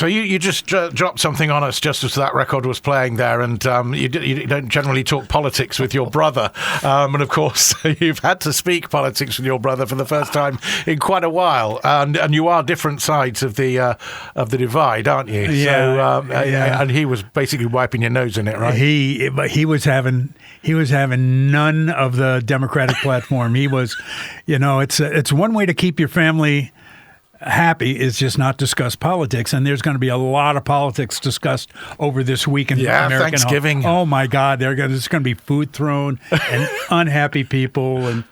So you just dropped something on us just as that record was playing there, and you don't generally talk politics with your brother, and of course you've had to speak politics with your brother for the first time in quite a while, and you are different sides of the divide, aren't you? Yeah, so, and he was basically wiping your nose in it, right? He was having none of the Democratic platform. He was, it's one way to keep your family happy is just not discuss politics, and there's going to be a lot of politics discussed over this week in American Thanksgiving. Oh my God, there's going to be food thrown and unhappy people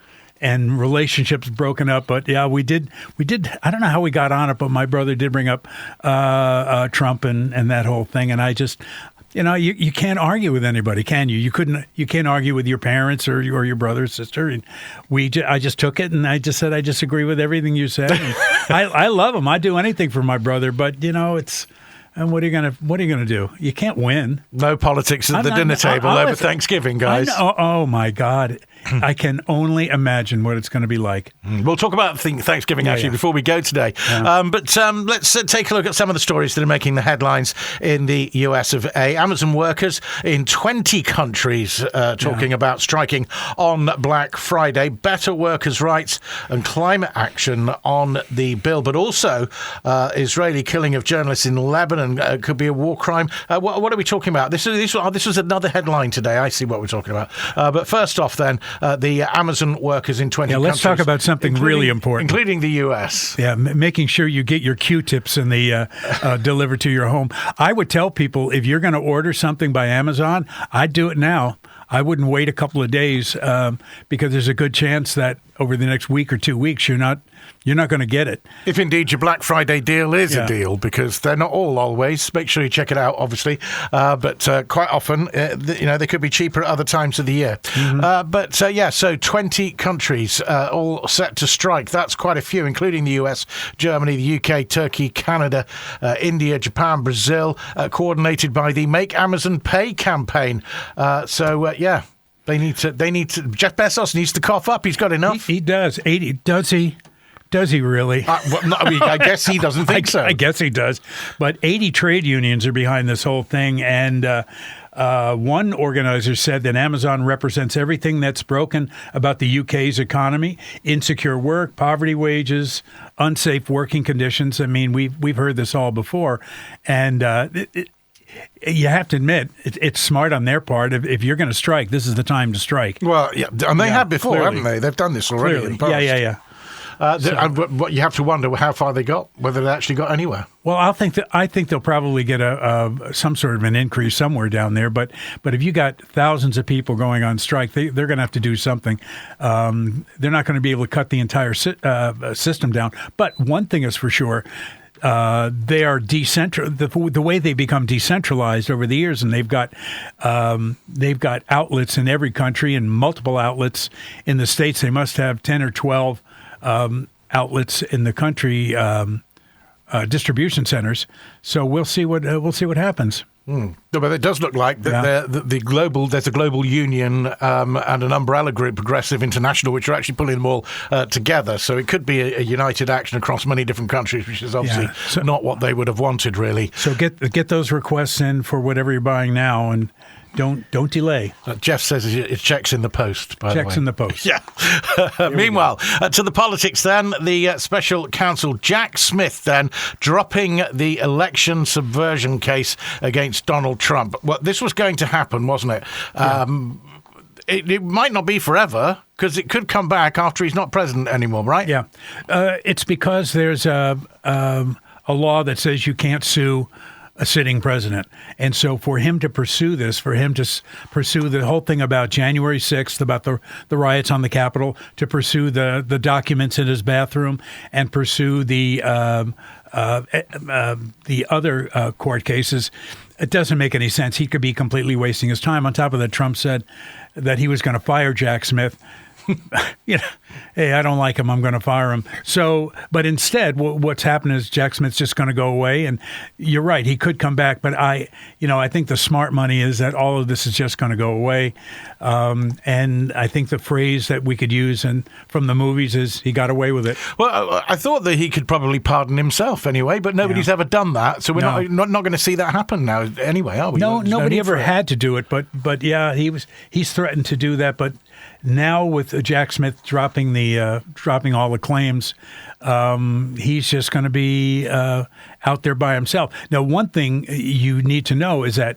and relationships broken up. But yeah, we did. I don't know how we got on it, but my brother did bring up Trump and that whole thing, and I just. You can't argue with anybody, can you? You can't argue with your parents or your brother or sister. And I just took it and I just said I disagree with everything you said. And I love him. I'd do anything for my brother, but it's. And what are you gonna do? You can't win. No politics at the dinner table over Thanksgiving, guys. Oh my God. I can only imagine what it's going to be like. We'll talk about Thanksgiving, before we go today. Yeah. But let's take a look at some of the stories that are making the headlines in the US of A. Amazon workers in 20 countries talking about striking on Black Friday. Better workers' rights and climate action on the bill. But also Israeli killing of journalists in Lebanon could be a war crime. What are we talking about? This was another headline today. I see what we're talking about. But first off, then, the Amazon workers in 20 countries. Let's talk about something really important. Including the U.S. Yeah, making sure you get your Q-tips and delivered to your home. I would tell people, if you're going to order something by Amazon, I'd do it now. I wouldn't wait a couple of days because there's a good chance that over the next week or 2 weeks, you're not going to get it. If indeed your Black Friday deal is a deal, because they're not all always. Make sure you check it out, obviously. But quite often, they could be cheaper at other times of the year. Mm-hmm. So 20 countries all set to strike. That's quite a few, including the US, Germany, the UK, Turkey, Canada, India, Japan, Brazil, coordinated by the Make Amazon Pay campaign. They need to. Jeff Bezos needs to cough up. He's got enough. He does. 80. Does he? Does he really? I guess he doesn't think so. I guess he does. But 80 trade unions are behind this whole thing. And one organizer said that Amazon represents everything that's broken about the UK's economy: insecure work, poverty wages, unsafe working conditions. I mean, we've heard this all before. And you have to admit, it's smart on their part. If you're going to strike, this is the time to strike. Well, yeah, and they have before, haven't they? They've done this already in the past. Yeah. What you have to wonder how far they got, whether they actually got anywhere. Well, I think they'll probably get some sort of an increase somewhere down there. But if you got thousands of people going on strike, they're going to have to do something. They're not going to be able to cut the entire system down. But one thing is for sure. They are the way they become decentralized over the years, and they've got outlets in every country and multiple outlets in the States. They must have 10 or 12 outlets in the country, distribution centers. So we'll see what happens. But it does look like that there's a global union and an umbrella group, Progressive International, which are actually pulling them all together. So it could be a united action across many different countries, which is obviously not what they would have wanted, really. So get those requests in for whatever you're buying now, and don't delay. Jeff says it checks in the post, by the way. Checks in the post. Yeah. Meanwhile, to the politics then, the special counsel Jack Smith then dropping the election subversion case against Donald Trump. Well, this was going to happen, wasn't it? Yeah. It might not be forever, because it could come back after he's not president anymore, right? Yeah. It's because there's a law that says you can't sue a sitting president. And so for him to pursue this, for him to pursue the whole thing about January 6th, about the riots on the Capitol, to pursue the documents in his bathroom, and pursue the other court cases, it doesn't make any sense. He could be completely wasting his time. On top of that, Trump said that he was going to fire Jack Smith. hey, I don't like him, I'm going to fire him. So, but instead, what's happened is Jack Smith's just going to go away. And you're right, he could come back, but I think the smart money is that all of this is just going to go away. And I think the phrase that we could use from the movies is he got away with it. Well, I thought that he could probably pardon himself anyway, but nobody's ever done that. So we're not going to see that happen now anyway, are we? No, nobody ever had to do it. But yeah, he's threatened to do that. But now with Jack Smith dropping all the claims, he's just going to be out there by himself. Now, one thing you need to know is that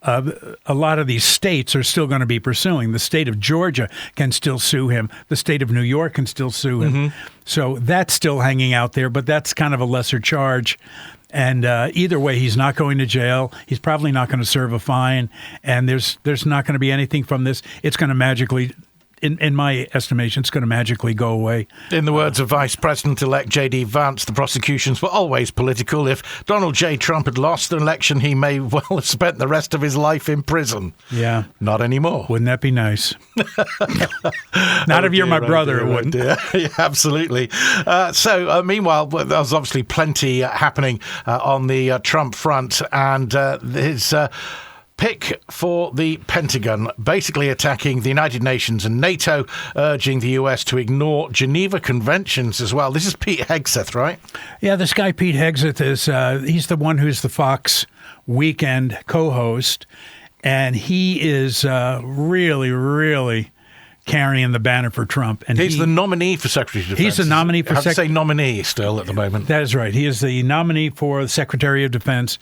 a lot of these states are still going to be pursuing. The state of Georgia can still sue him. The state of New York can still sue him. Mm-hmm. So that's still hanging out there, but that's kind of a lesser charge. And either way, he's not going to jail. He's probably not going to serve a fine. And there's not going to be anything from this. It's going to magically, in my estimation, it's going to magically go away. In the words of Vice President-elect J.D. Vance, the prosecutions were always political. If Donald J. Trump had lost the election, he may well have spent the rest of his life in prison. Yeah. Not anymore. Wouldn't that be nice? Not if you're my brother, it wouldn't. Yeah, absolutely. So, meanwhile, there's obviously plenty happening on the Trump front, and his pick for the Pentagon, basically attacking the United Nations and NATO, urging the US to ignore Geneva Conventions as well. This is Pete Hegseth, right? Yeah, this guy Pete Hegseth he's the one who's the Fox Weekend co-host, and he is really, really carrying the banner for Trump. And he's the nominee for Secretary of Defense. He's the nominee for Secretary. I have to say nominee still at the moment. That is right. He is the nominee for the Secretary of Defense,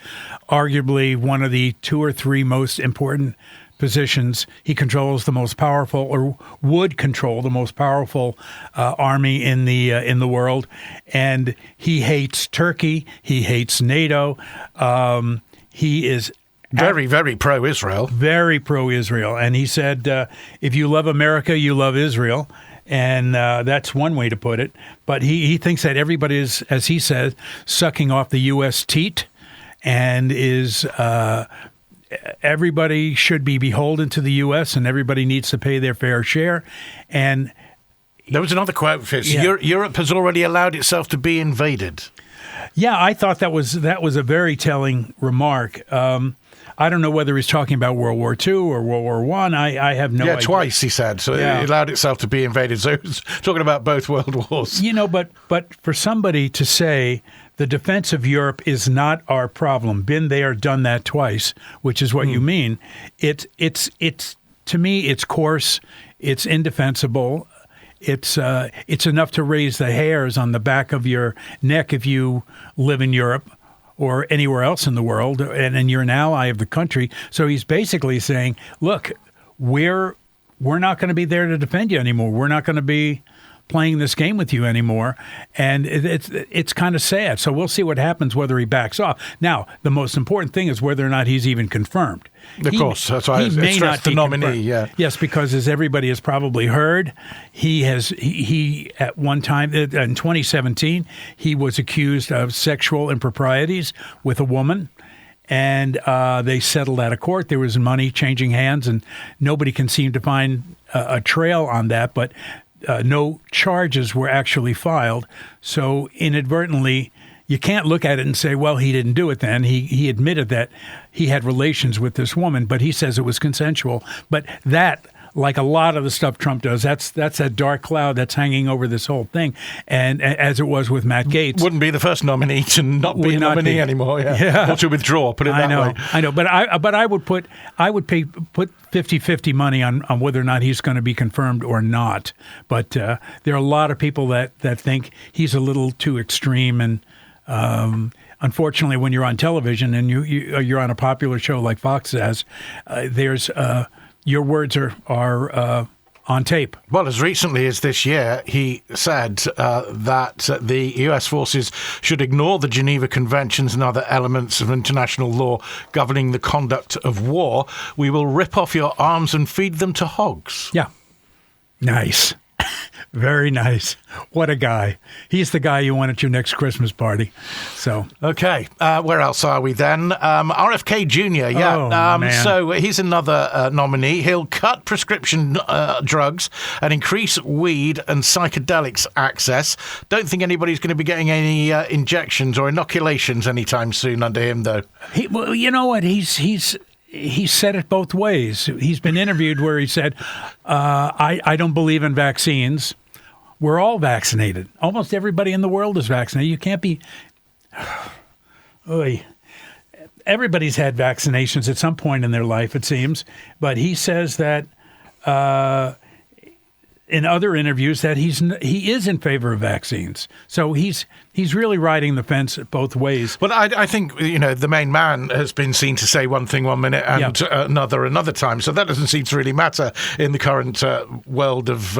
arguably one of the 2 or 3 most important positions. He controls the most powerful, or would control the most powerful army in the world, and he hates Turkey. He hates NATO. He is very, very pro-Israel. Very pro-Israel. And he said, if you love America, you love Israel. And that's one way to put it. But he thinks that everybody is, as he says, sucking off the U.S. teat, and is everybody should be beholden to the U.S. and everybody needs to pay their fair share. And there was another quote, Fitz. Yeah. Europe has already allowed itself to be invaded. Yeah, I thought that was a very telling remark. I don't know whether he's talking about World War II or World War I. I have no idea. Yeah, twice, he said. So it allowed itself to be invaded. So he was talking about both world wars. But for somebody to say the defense of Europe is not our problem, been there, done that twice, which is what you mean, it's to me, it's coarse, it's indefensible. It's enough to raise the hairs on the back of your neck if you live in Europe or anywhere else in the world, and you're an ally of the country. So he's basically saying, look, we're not going to be there to defend you anymore. We're not going to be playing this game with you anymore. And it's kind of sad. So we'll see what happens, whether he backs off. Now, the most important thing is whether or not he's even confirmed. Of course, that's why I stressed the nominee. Confirmed. Yeah, yes, because as everybody has probably heard, he at one time in 2017 he was accused of sexual improprieties with a woman, and they settled out of court. There was money changing hands, and nobody can seem to find a trail on that. But no charges were actually filed. So inadvertently, you can't look at it and say, well, he didn't do it then. He admitted that he had relations with this woman, but he says it was consensual. But that, like a lot of the stuff Trump does, that's that dark cloud that's hanging over this whole thing. And as it was with Matt Gaetz. Wouldn't be the first nominee to not be a nominee anymore, or to withdraw, put it that way. I know, but I would put 50-50 money on whether or not he's going to be confirmed or not. But there are a lot of people that think he's a little too extreme, and unfortunately, when you're on television and you're on a popular show like Fox has, there's your words are on tape. Well, as recently as this year, he said that the U.S. forces should ignore the Geneva Conventions and other elements of international law governing the conduct of war. We will rip off your arms and feed them to hogs. Yeah. Nice. Very nice. What a guy. He's the guy you want at your next Christmas party. So okay, where else are we then? RFK Jr. Yeah. Man. So he's another nominee. He'll cut prescription drugs and increase weed and psychedelics access. Don't think anybody's going to be getting any injections or inoculations anytime soon under him, though. Well, you know what? He's said it both ways. He's been interviewed where he said, I don't believe in vaccines. We're all vaccinated. Almost everybody in the world is vaccinated. You can't be... Everybody's had vaccinations at some point in their life, it seems. But he says that in other interviews that he is in favor of vaccines. So he's really riding the fence both ways. Well, I think, the main man has been seen to say one thing 1 minute and another time. So that doesn't seem to really matter in the current world of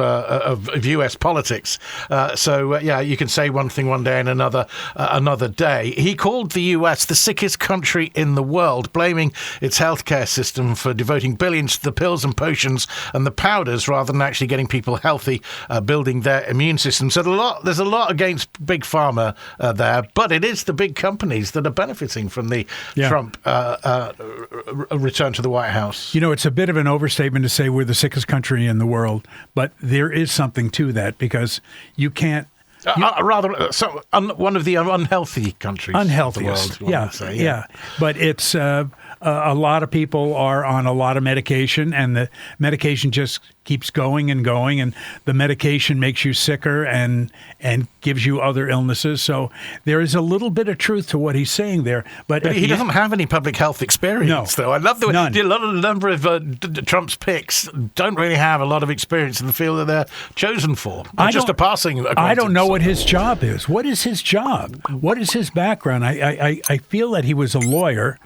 US politics. You can say one thing one day and another day. He called the US the sickest country in the world, blaming its healthcare system for devoting billions to the pills and potions and the powders rather than actually getting people healthy, building their immune system. So there's a lot against Big Pharma there, but it is the big companies that are benefiting from the Trump return to the White House. It's a bit of an overstatement to say we're the sickest country in the world, but there is something to that because you can't. One of the unhealthy countries. Unhealthiest, of the world, yeah. But it's a lot of people are on a lot of medication, and the medication just keeps going and going, and the medication makes you sicker and gives you other illnesses. So there is a little bit of truth to what he's saying there. But he doesn't have any public health experience, though. I love the way a lot of the number of Trump's picks don't really have a lot of experience in the field that they're chosen for. Just a passing acquaintance. I don't know what his job is. What is his job? What is his background? I feel that he was a lawyer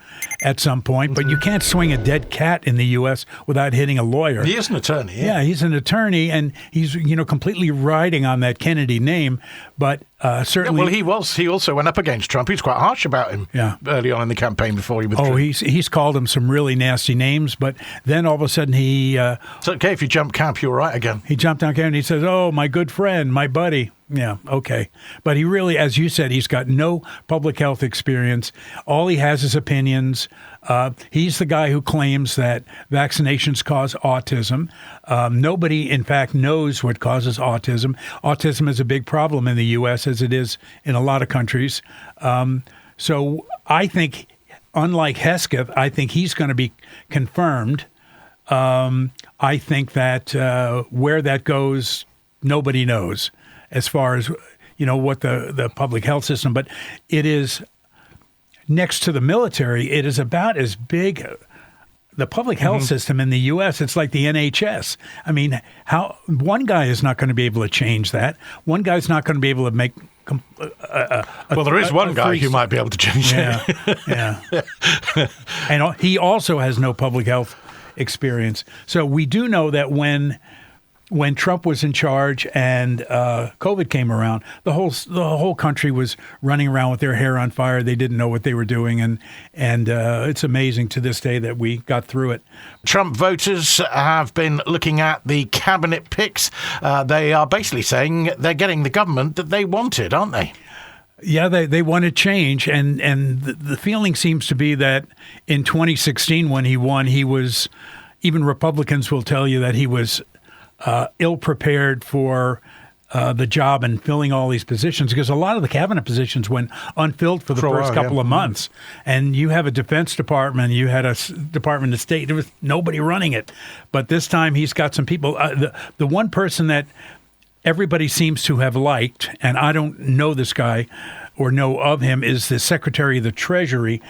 at some point, but you can't swing a dead cat in the U.S. without hitting a lawyer. He is an attorney. Yeah, he's an attorney, and he's completely riding on that Kennedy name. But certainly, he also went up against Trump. He was quite harsh about him. Early on in the campaign before he withdrew. Oh, he's called him some really nasty names, but then all of a sudden it's okay if you jump camp, you're right again. He jumped on camp and he says, "Oh, my good friend, my buddy." Yeah, okay. But he really, as you said, he's got no public health experience. All he has is opinions. He's the guy who claims that vaccinations cause autism. Nobody, in fact, knows what causes autism. Autism is a big problem in the U.S., as it is in a lot of countries. So I think, unlike Hesketh, I think he's going to be confirmed. I think that where that goes, nobody knows. As far as, what the public health system, but it is next to the military, it is about as big. The public health system in the U.S., it's like the NHS. I mean, one guy is not going to be able to change that. One guy's not going to be able to make. There is one guy who might be able to change it. Yeah. And he also has no public health experience. So we do know that when Trump was in charge and COVID came around, the whole country was running around with their hair on fire. They didn't know what they were doing, and it's amazing to this day that we got through it. Trump voters have been looking at the cabinet picks. They are basically saying they're getting the government that they wanted, aren't they? Yeah, they wanted change, and the feeling seems to be that in 2016 when he won, he was, even Republicans will tell you that he was ill-prepared for the job and filling all these positions, because a lot of the cabinet positions went unfilled for the first couple of months. And you have a Defense Department, you had a Department of State, there was nobody running it. But this time he's got some people. The one person that everybody seems to have liked, and I don't know this guy or know of him, is the Secretary of the Treasury,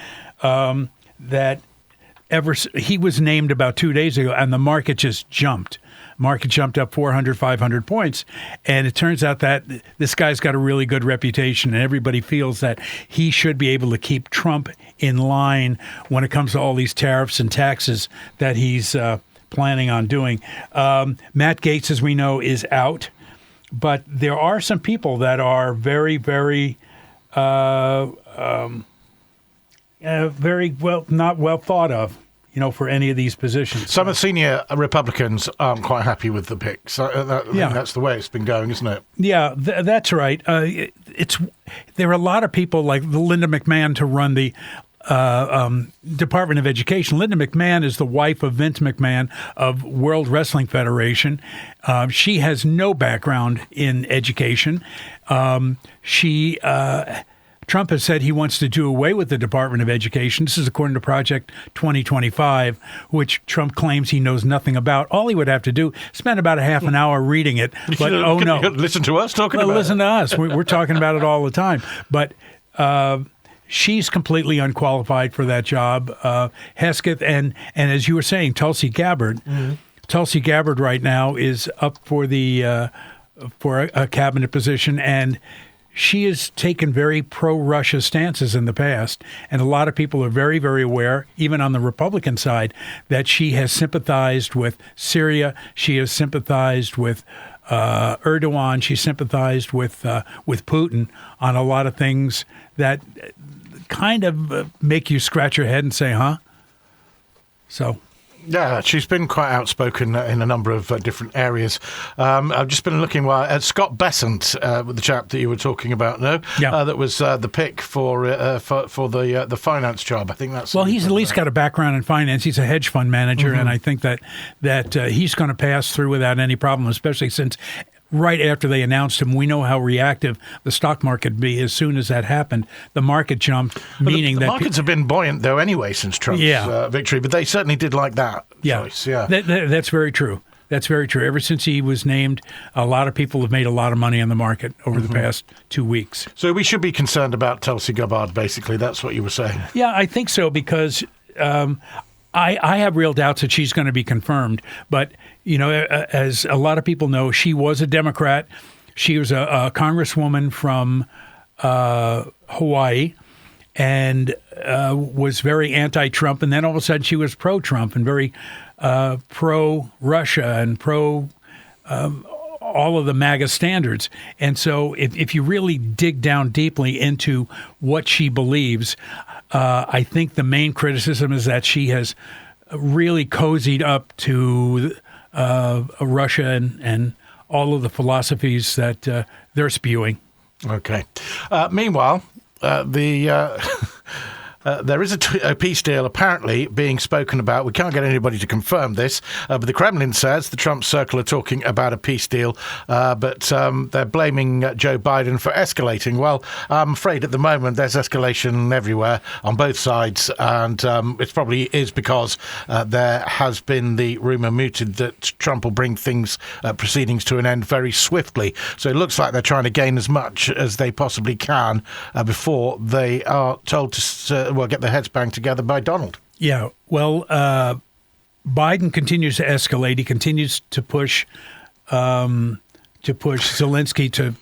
he was named about 2 days ago, and the market just jumped. Market jumped up 400, 500 points. And it turns out that this guy's got a really good reputation, and everybody feels that he should be able to keep Trump in line when it comes to all these tariffs and taxes that he's planning on doing. Matt Gaetz, as we know, is out. But there are some people that are very, very, very well, not well thought of. for any of these positions. Some of the senior Republicans aren't quite happy with the pick. So I think that's the way it's been going, isn't it? Yeah, that's right. There are a lot of people like the Linda McMahon to run the Department of Education. Linda McMahon is the wife of Vince McMahon of World Wrestling Federation. She has no background in education. Trump has said he wants to do away with the Department of Education. This is according to Project 2025, which Trump claims he knows nothing about. All he would have to do is spend about a half an hour reading it. But no. Listen to us talking about it. Listen to us. We're talking about it all the time. But she's completely unqualified for that job. Hesketh and as you were saying, Tulsi Gabbard. Mm-hmm. Tulsi Gabbard right now is up for a cabinet position, and she has taken very pro-Russia stances in the past, and a lot of people are very, very aware, even on the Republican side, that she has sympathized with Syria. She has sympathized with Erdogan. She sympathized with Putin on a lot of things that kind of make you scratch your head and say, huh? So... Yeah, she's been quite outspoken in a number of different areas. I've just been looking at Scott Bessent, the chap that you were talking about, that was the pick for the finance job. I think that's... Well, he's at least got a background in finance. He's a hedge fund manager, and I think that he's going to pass through without any problem, especially since... Right after they announced him, we know how reactive the stock market would be. As soon as that happened, the market jumped, meaning the markets have been buoyant, though, anyway, since Trump's victory. But they certainly did like that choice. Yeah, that's very true. That's very true. Ever since he was named, a lot of people have made a lot of money on the market over the past 2 weeks. So we should be concerned about Tulsi Gabbard, basically. That's what you were saying. Yeah, I think so, because... I have real doubts that she's going to be confirmed. But, as a lot of people know, she was a Democrat. She was a congresswoman from Hawaii and was very anti-Trump. And then all of a sudden she was pro-Trump and very pro-Russia and pro all of the MAGA standards. And so if you really dig down deeply into what she believes, I think the main criticism is that she has really cozied up to Russia and all of the philosophies that they're spewing. Okay. Meanwhile, there is a peace deal apparently being spoken about. We can't get anybody to confirm this, but the Kremlin says the Trump circle are talking about a peace deal, but they're blaming Joe Biden for escalating. Well, I'm afraid at the moment there's escalation everywhere on both sides, and it probably is because there has been the rumour mooted that Trump will bring proceedings to an end very swiftly. So it looks like they're trying to gain as much as they possibly can before they are told to get their heads banged together by Donald. Yeah, well, Biden continues to escalate. He continues to push Zelensky to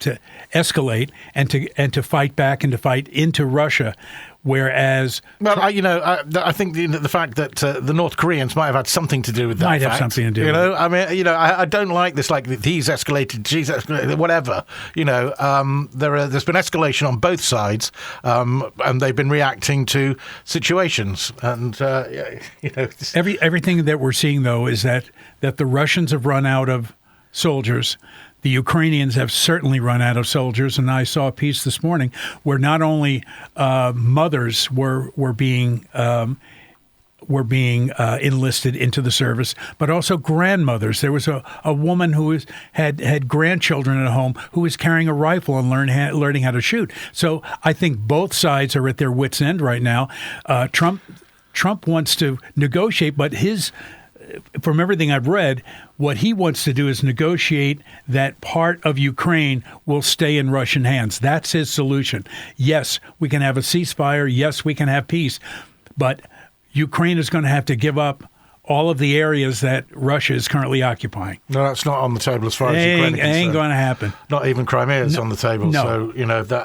escalate and to fight back and to fight into Russia. Whereas, well, I think the fact that the North Koreans might have had something to do with that. Might have something to do. I mean, I don't like this. Like he's escalated, she's escalated, whatever. There's been escalation on both sides, and they've been reacting to situations. And everything that we're seeing though is that the Russians have run out of soldiers. The Ukrainians have certainly run out of soldiers, and I saw a piece this morning where not only mothers were being enlisted into the service, but also grandmothers. There was a woman who had grandchildren at home who was carrying a rifle and learning how to shoot. So I think both sides are at their wits' end right now. Trump wants to negotiate, but from everything I've read, what he wants to do is negotiate that part of Ukraine will stay in Russian hands. That's his solution. Yes, we can have a ceasefire. Yes, we can have peace. But Ukraine is going to have to give up all of the areas that Russia is currently occupying. No, that's not on the table as far as Ukraine is concerned. Ain't going to happen. Not even Crimea is on the table. No.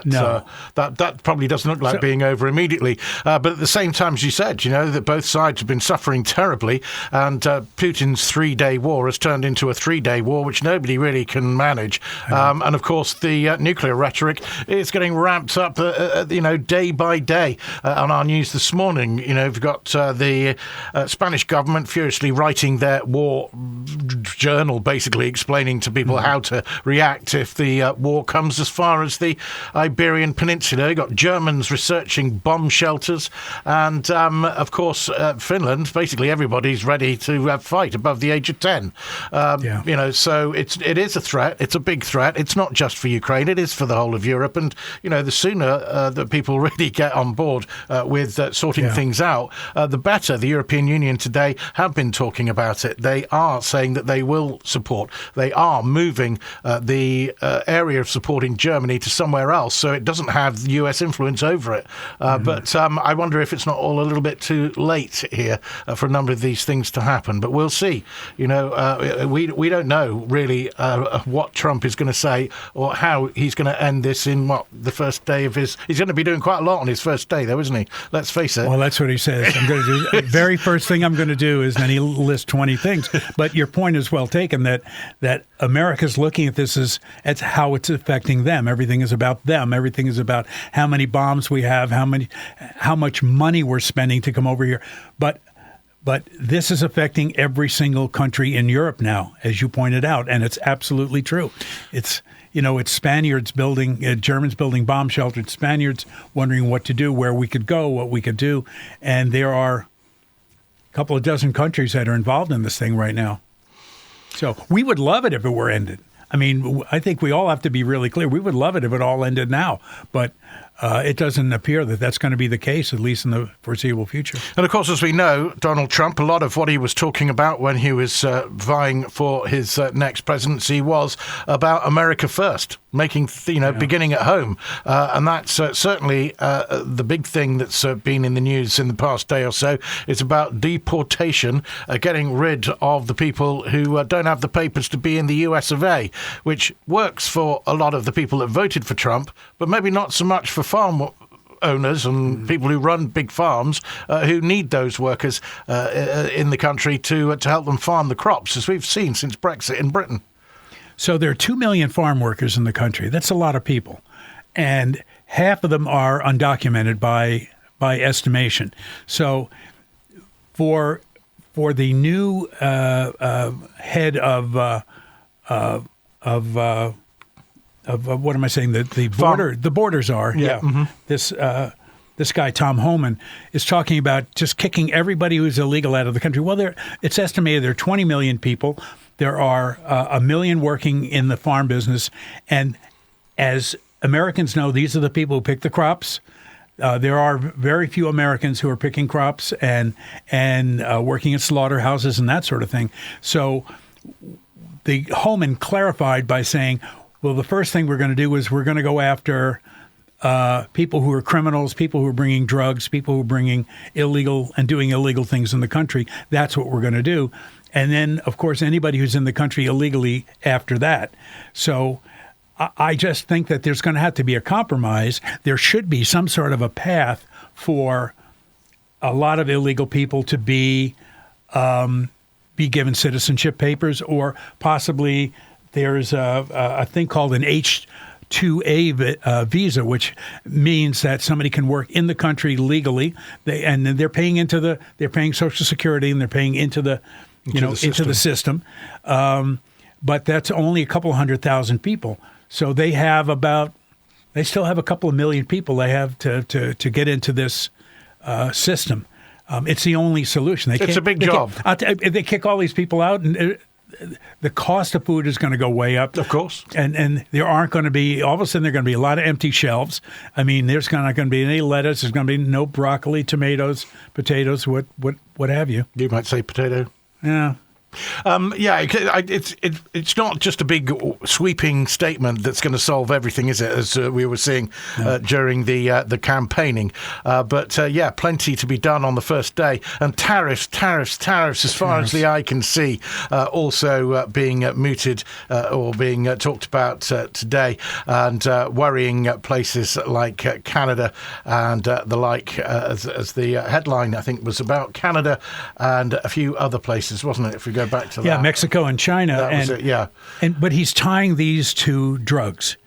So, that probably doesn't look like being over immediately. But at the same time, as you said, that both sides have been suffering terribly, and Putin's 3-day war has turned into a 3-day war, which nobody really can manage. And of course, the nuclear rhetoric is getting ramped up, day by day. On our news this morning, we've got the Spanish government furiously writing their war journal, basically explaining to people how to react if the war comes as far as the Iberian Peninsula. You've got Germans researching bomb shelters, and of course Finland. Basically, everybody's ready to fight above the age of 10. So it is a threat. It's a big threat. It's not just for Ukraine. It is for the whole of Europe. And the sooner that people really get on board with sorting things out, the better. The European Union today have been talking about it. They are saying that they will support. They are moving the area of supporting Germany to somewhere else, so it doesn't have US influence over it. But I wonder if it's not all a little bit too late here for a number of these things to happen. But we'll see. We don't know really what Trump is going to say or how he's going to end this in the first day of his. He's going to be doing quite a lot on his first day, though, isn't he? Let's face it. Well, that's what he says. I'm going to do. Very first thing I'm going to do is then he lists 20 things. But your point is well taken that America's looking at this as how it's affecting them. Everything is about them. Everything is about how many bombs we have, how much money we're spending to come over here. But this is affecting every single country in Europe now, as you pointed out, and it's absolutely true. It's Spaniards building, Germans building bomb shelters, Spaniards wondering what to do, where we could go, what we could do, and there are a couple of dozen countries that are involved in this thing right now. So we would love it if it were ended. I mean, I think we all have to be really clear. We would love it if it all ended now, but it doesn't appear that that's going to be the case, at least in the foreseeable future. And of course, as we know, Donald Trump, a lot of what he was talking about when he was vying for his next presidency was about America first, making, beginning at home. And that's certainly the big thing that's been in the news in the past day or so. It's about deportation, getting rid of the people who don't have the papers to be in the US of A, which works for a lot of the people that voted for Trump, but maybe not so much for farm owners and people who run big farms who need those workers in the country to help them farm the crops, as we've seen since Brexit in Britain. So there are 2 million farm workers in the country. That's a lot of people. And half of them are undocumented by estimation. So for the new head of what am I saying? The borders are. Yeah. Mm-hmm. This guy Tom Homan is talking about just kicking everybody who's illegal out of the country. Well, it's estimated there are 20 million people. There are 1 million working in the farm business, and as Americans know, these are the people who pick the crops. There are very few Americans who are picking crops and working at slaughterhouses and that sort of thing. So the Homan clarified by saying, well, the first thing we're going to do is we're going to go after people who are criminals, people who are bringing drugs, people who are bringing illegal and doing illegal things in the country. That's what we're going to do. And then, of course, anybody who's in the country illegally after that. So I just think that there's going to have to be a compromise. There should be some sort of a path for a lot of illegal people to be given citizenship papers, or possibly there's a thing called an H-2A visa, which means that somebody can work in the country legally, and they're paying Social Security and they're paying into the system. But that's only a couple 100,000 people. So they still have a couple of million people they have to get into this system. It's the only solution. It's a big job. If they kick all these people out, and the cost of food is going to go way up. Of course. And there aren't going to be, all of a sudden, there are going to be a lot of empty shelves. I mean, there's not going to be any lettuce. There's going to be no broccoli, tomatoes, potatoes, what have you. You might say potato. Yeah. It's not just a big sweeping statement that's going to solve everything, is it? As we were seeing during the campaigning, but plenty to be done on the first day, and tariffs as far as the eye can see, also being mooted or being talked about today, and worrying places like Canada and the like. As the headline, I think, was about Canada and a few other places, wasn't it? If we go back to that. Yeah, Mexico and China. That was it, yeah. But he's tying these to drugs.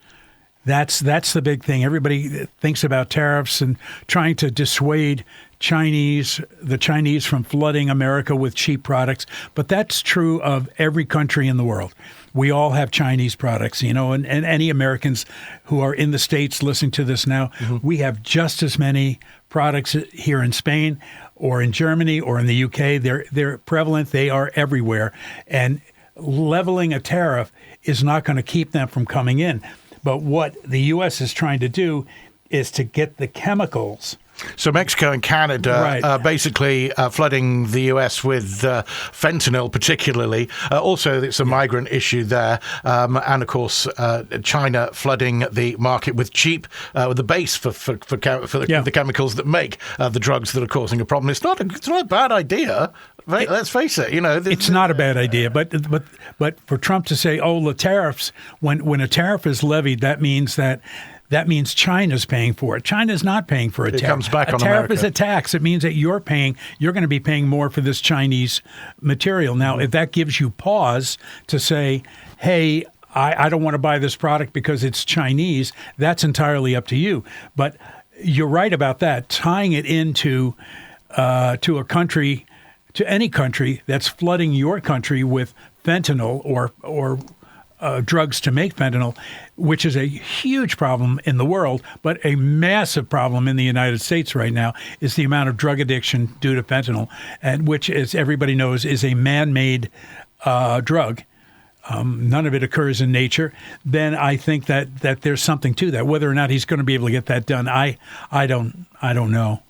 That's the big thing. Everybody thinks about tariffs and trying to dissuade the Chinese from flooding America with cheap products. But that's true of every country in the world. We all have Chinese products, and any Americans who are in the States listening to this now, we have just as many products here in Spain or in Germany or in the UK. They're prevalent. They are everywhere. And leveling a tariff is not going to keep them from coming in. But what the U.S. is trying to do is to get the chemicals. So Mexico and Canada are basically flooding the U.S. with fentanyl, particularly. Also, it's a migrant issue there. And, of course, China flooding the market with cheap, with the base for the chemicals that make the drugs that are causing a problem. It's not a bad idea. Let's face it. It's not a bad idea. But for Trump to say, the tariffs, when a tariff is levied, that means China's paying for it. China's not paying for a tariff. It comes back on America. A tariff America. is a tax. It means that you're going to be paying more for this Chinese material. Now, if that gives you pause to say, hey, I don't want to buy this product because it's Chinese, that's entirely up to you. But you're right about that. Tying it into to a country, to any country that's flooding your country with fentanyl or drugs to make fentanyl, which is a huge problem in the world, but a massive problem in the United States right now, is the amount of drug addiction due to fentanyl, and which, as everybody knows, is a man-made drug. None of it occurs in nature. Then I think that there's something to that. Whether or not he's going to be able to get that done, I don't know.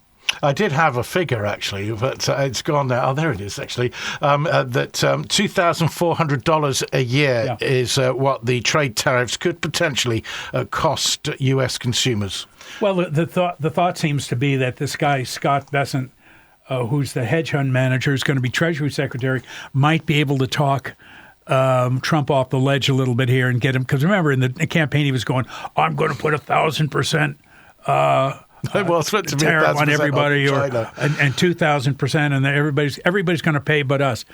I did have a figure, actually, but it's gone now. Oh, there it is, actually. That $2,400 a year is what the trade tariffs could potentially cost U.S. consumers. Well, the thought seems to be that this guy, Scott Bessent, who's the hedge fund manager, is going to be Treasury Secretary, might be able to talk Trump off the ledge a little bit here and get him. Because remember, in the campaign, he was going, I'm going to put 1,000%. It's meant to be tariff on everybody, and 2,000%, and everybody's going to pay but us.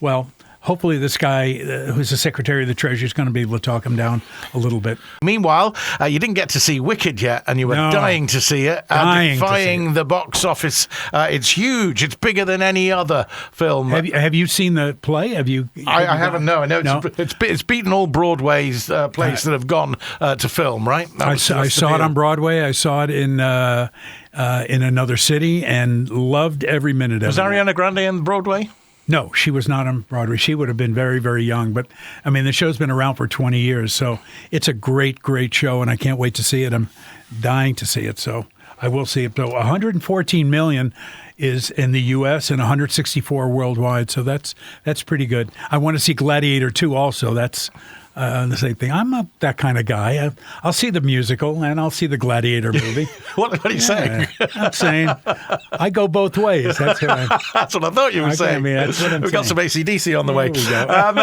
Well, hopefully this guy who's the Secretary of the Treasury is going to be able to talk him down a little bit. Meanwhile, you didn't get to see Wicked yet, and you were dying to see it. Defying the box office. It's huge. It's bigger than any other film. Have you seen the play? I haven't. No, I know it's beaten all Broadway's plays that have gone to film. Right? I saw it on Broadway. I saw it in another city and loved every minute of it. Was Ariana Grande on Broadway? No, she was not on Broadway. She would have been very, very young. But, I mean, the show's been around for 20 years, so it's a great, great show, and I can't wait to see it. I'm dying to see it, so I will see it. So $114 million is in the U.S. and 164 worldwide, so that's pretty good. I want to see Gladiator 2 also. That's the same thing. I'm not that kind of guy. I'll see the musical and I'll see the Gladiator movie. What are you saying? I'm saying I go both ways. That's what I thought you were saying. That's what We've got some AC/DC on the way.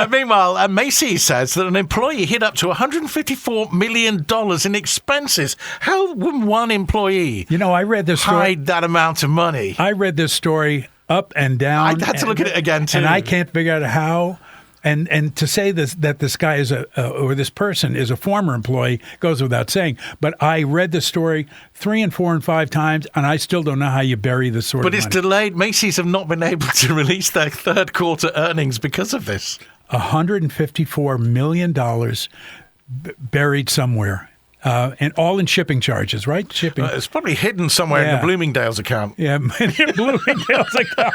Meanwhile, Macy's says that an employee hid up to $154 million in expenses. How would one employee I read this story, hide that amount of money? I read this story up and down. I had to look at it again, too. And I can't figure out how. And to say that this guy is or this person is a former employee goes without saying. But I read the story 3 and 4 and 5 times, and I still don't know how you bury this sort of money. But it's delayed. Macy's have not been able to release their third quarter earnings because of this. $154 million buried somewhere. And all in shipping charges, right? Shipping. It's probably hidden somewhere in the Bloomingdale's account. Yeah, in Bloomingdale's account.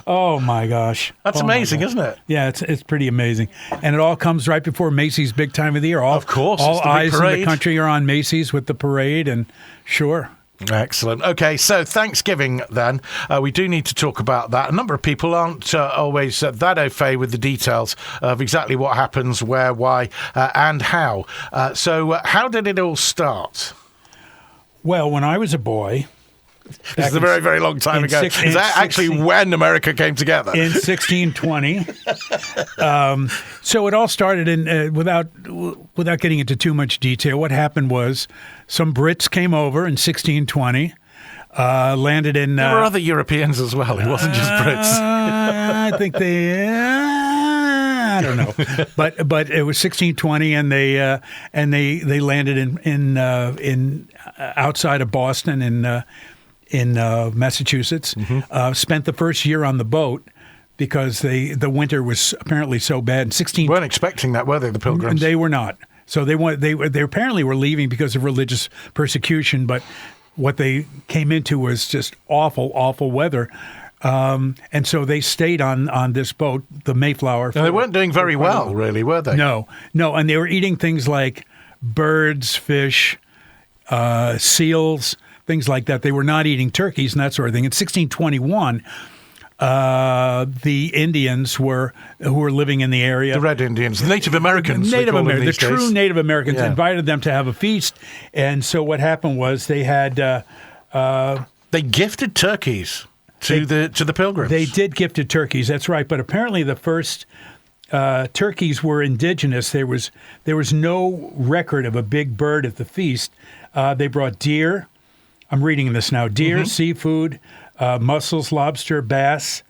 Oh, my gosh. That's amazing, isn't it? Yeah, it's pretty amazing. And it all comes right before Macy's big time of the year. Of course. All eyes in the country are on Macy's with the parade, and sure. Excellent. Okay, so Thanksgiving then. We do need to talk about that. A number of people aren't always that au fait with the details of exactly what happens, where, why, and how. So how did it all start? Well, when I was a boy... This is a very, very long time ago. Is that actually when America came together? In 1620. So it all started in without getting into too much detail. What happened was some Brits came over in 1620, landed in... There were other Europeans as well. It wasn't just Brits. I think they... I don't know, but it was 1620, and they landed in outside of Boston in Massachusetts. Mm-hmm. Spent the first year on the boat because the winter was apparently so bad. Weren't expecting that, were they? The Pilgrims? They were not. So they apparently were leaving because of religious persecution. But what they came into was just awful weather. And so they stayed on this boat, the Mayflower. They weren't doing very well, really, were they? No. And they were eating things like birds, fish, seals, things like that. They were not eating turkeys and that sort of thing. In 1621, the Indians who were living in the area. The Red Indians, the Native Americans. The true Native Americans invited them to have a feast. And so what happened was they had... they gifted turkeys to the Pilgrims. They did gifted turkeys, that's right. But apparently the first turkeys were indigenous. There was no record of a big bird at the feast. They brought deer. I'm reading this now. Deer, mm-hmm. seafood, mussels, lobster, bass,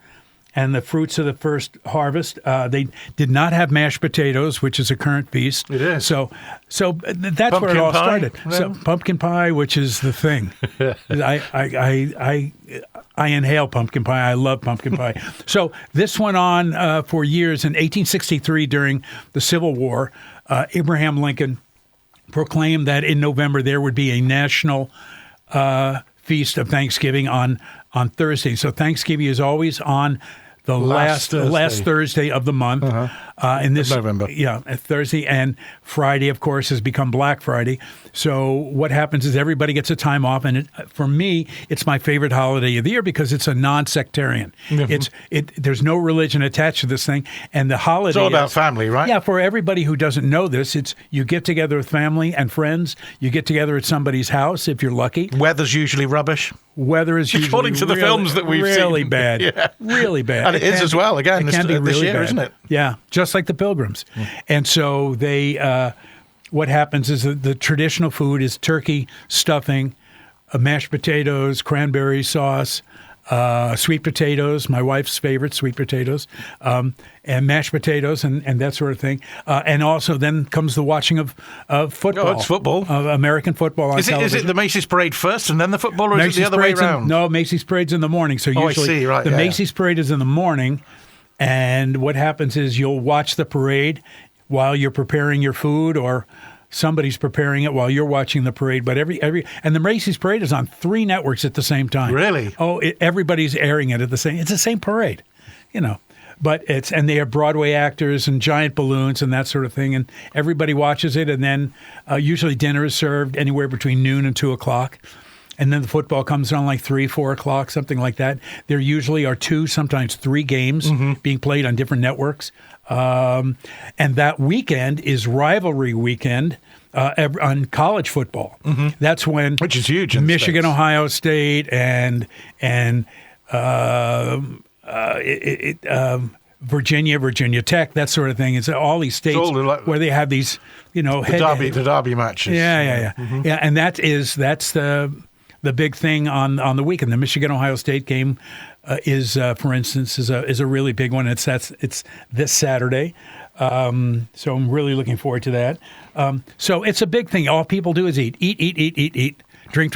and the fruits of the first harvest. They did not have mashed potatoes, which is a current feast. It is. So that's pumpkin where it all pie, started. yeah. So pumpkin pie, which is the thing. I inhale pumpkin pie. I love pumpkin pie. So this went on for years. In 1863, during the Civil War, Abraham Lincoln proclaimed that in November there would be a national feast of Thanksgiving on Thursday. So Thanksgiving is always on the last Thursday of the month. In this November. Yeah, Thursday, and Friday, of course, has become Black Friday. So what happens is everybody gets a time off, and for me, it's my favorite holiday of the year because it's a non-sectarian. Mm-hmm. There's no religion attached to this thing, and the holiday it's all about family, right? Yeah, for everybody who doesn't know this, it's you get together with family and friends. You get together at somebody's house if you're lucky. Weather's usually rubbish. Weather is usually according to the films that we've seen. Really bad. Yeah. Really bad. And it is as well, again, it can be this really year, bad. Isn't it? Yeah, just like the Pilgrims. Mm. And so they, what happens is that the traditional food is turkey, stuffing, mashed potatoes, cranberry sauce, sweet potatoes, my wife's favorite, sweet potatoes, and mashed potatoes and that sort of thing. And also then comes the watching of football. Oh, it's football. American football on television. Is it the Macy's Parade first and then the football, or is it the other way around? No, Macy's Parade's in the morning. So usually I see, right, the Macy's Parade is in the morning, and what happens is you'll watch the parade while you're preparing your food, or somebody's preparing it while you're watching the parade. But and the Macy's Parade is on 3 networks at the same time. Really? Oh, everybody's airing it at the same. It's the same parade, But and they have Broadway actors and giant balloons and that sort of thing, and everybody watches it. And then usually dinner is served anywhere between noon and 2:00. And then the football comes on like 3, 4 o'clock, something like that. There usually are 2, sometimes 3 games being played on different networks. And that weekend is rivalry weekend on college football. Mm-hmm. That's when, which is huge, Michigan, Ohio State, and Virginia Tech, that sort of thing. It's all these states where they have these, the derby matches. Yeah. Mm-hmm. Yeah, and that's the big thing on the weekend. The Michigan Ohio State game is, for instance, is a really big one. It's this Saturday, so I'm really looking forward to that. So it's a big thing. All people do is eat, drink,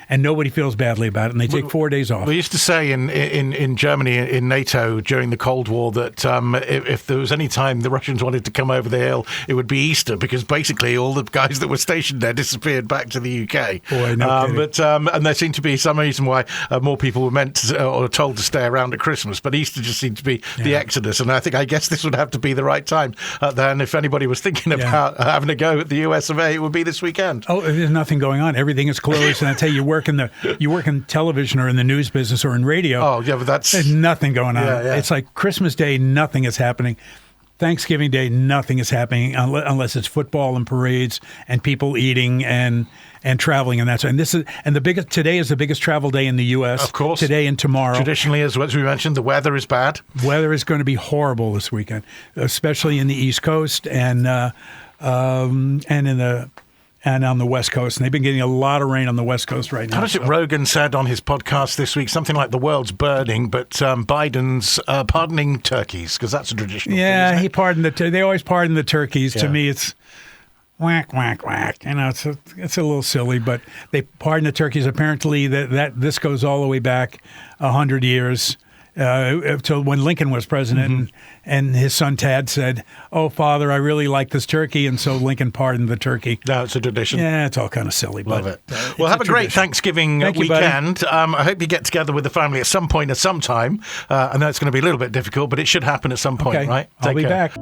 and nobody feels badly about it, and they take 4 days off. We used to say in Germany, in NATO, during the Cold War, that if there was any time the Russians wanted to come over the hill, it would be Easter, because basically all the guys that were stationed there disappeared back to the UK. Boy, no kidding. And there seemed to be some reason why more people were meant to, or told to stay around at Christmas, but Easter just seemed to be the exodus, and I guess this would have to be the right time then. If anybody was thinking about having a go at the US of A, it would be this weekend. Oh, there's nothing going on. everything is closed. And I tell you, you work in television or in the news business or in radio. Oh, yeah, but there's nothing going on. Yeah. It's like Christmas Day, nothing is happening. Thanksgiving Day, nothing is happening unless it's football and parades and people eating and traveling and that. And today is the biggest travel day in the U.S. Of course, today and tomorrow. Traditionally, as we mentioned, the weather is bad. Weather is going to be horrible this weekend, especially in the East Coast and on the West Coast. And they've been getting a lot of rain on the West Coast right now. How does it? Rogan said on his podcast this week something like the world's burning, but Biden's pardoning turkeys, because that's a traditional thing, isn't it? He pardoned they always pardon the turkeys. To me, it's whack, whack, whack. You know, it's a little silly, but they pardon the turkeys. Apparently, that this goes all the way back 100 years. To when Lincoln was president, and his son Tad said, "Oh, Father, I really like this turkey," and so Lincoln pardoned the turkey. No, it's a tradition. Yeah, it's all kind of silly. Love it. Well, have a great Thanksgiving weekend. I hope you get together with the family at some point, at some time. I know it's going to be a little bit difficult, but it should happen at some point, right? I'll be back.